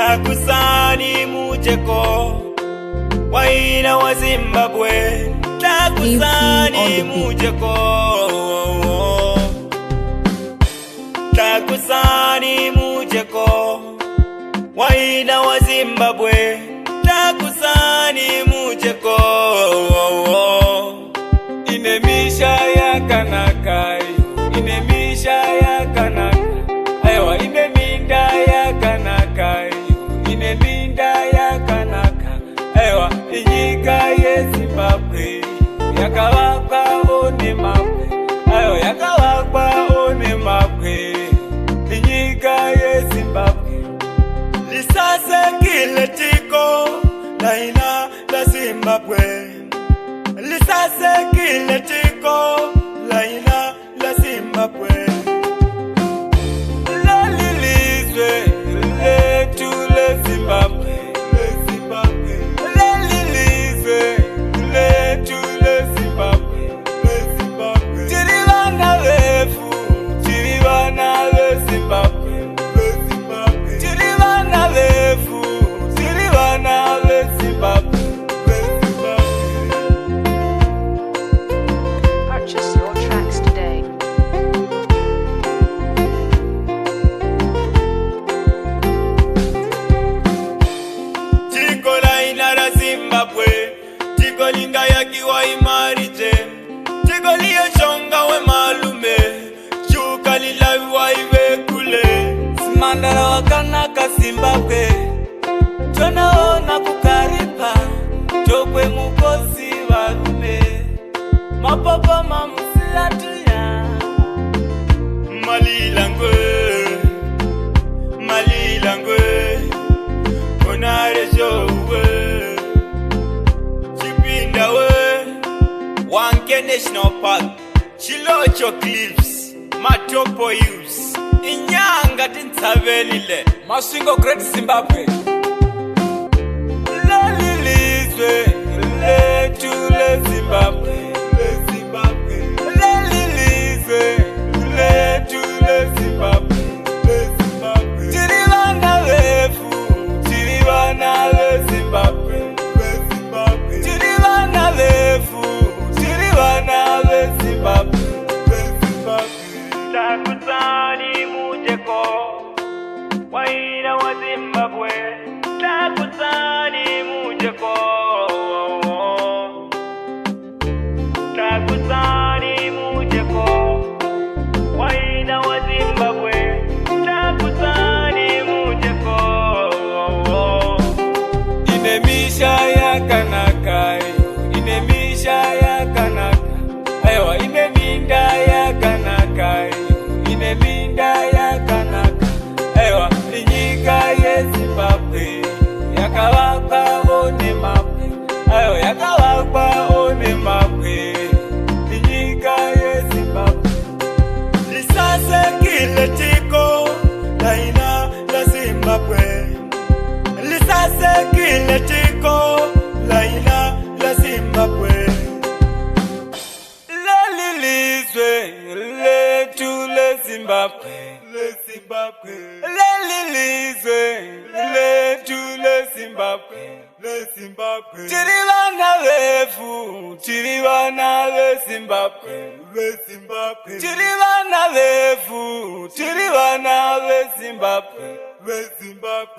Takusani mujeko waina wa Zimbabwe. Takusani mujeko, takusani mujeko waina wa Zimbabwe. Takusani mujeko inemisha ya kanaka, inemisha ya kanaka, aywa ineminda ya kanaka, ineminda ya kanaka, aywa inyika ye Zimbabwe yakawakwa one mapwe, aywa yakawakwa one mapwe, inyika ye Zimbabwe. Lisase kile tiko laina la Zimbabwe, lisase kile tiko laina la Zimbabwe. Lelilizwe letu le Zimbabwe, le Zimbabwe. Lelilizwe letu le Zimbabwe, le Zimbabwe. Tirivana lefu, tirivana le Zimbabwe, le Zimbabwe. Tirivana lefu, tirivana le Zimbabwe. Purchase your tracks today. Tiko laina la Zimbabwe, tiko linga yakiwa imarije, tiko liyo chonga we malume, chuka lilaviwa iwe kule. Simandala wakanaka Zimbabwe, tonaona kukaripa, tokwe mukosi walume, mapapa mamusilatuya. Malilangwe, malilangwe, konare jowe, chipinda we, Wanke National Park, Chilocho Cliffs, Matopo Hills, Inyanga tinsavelile, Masingo Great Zimbabwe. Lelilizwe letu le Zimbabwe, le Zimbabwe. Lelilizwe letu le Zimbabwe, le Zimbabwe. Tirivana lefu, tirivana le Zimbabwe, le Zimbabwe. Tirivana lefu, tirivana le Zimbabwe, le Zimbabwe. Takusani mujeko waina wa Zimbabwe. Takusani mujeko, takusani mujeko waina wa Zimbabwe. Takusani mujeko inemisha ya kanaka, inemisha ya kanaka, aywa ineminda ya kanaka, ineminda ya kanaka, aywa inyika ye Zimbabwe yakawakwa one mapwe, aywa yakawakwa one mapwe, inyika ye Zimbabwe. Lisase kile tiko laina la Zimbabwe, lisase kile tiko laina la Zimbabwe. Lelilizwe letu le Zimbabwe, le Zimbabwe. Lelilizwe letu le Zimbabwe, le Zimbabwe. Tirivana lefu, tirivana le Zimbabwe, le Zimbabwe. Tirivana lefu, tirivana le Zimbabwe, le Zimbabwe.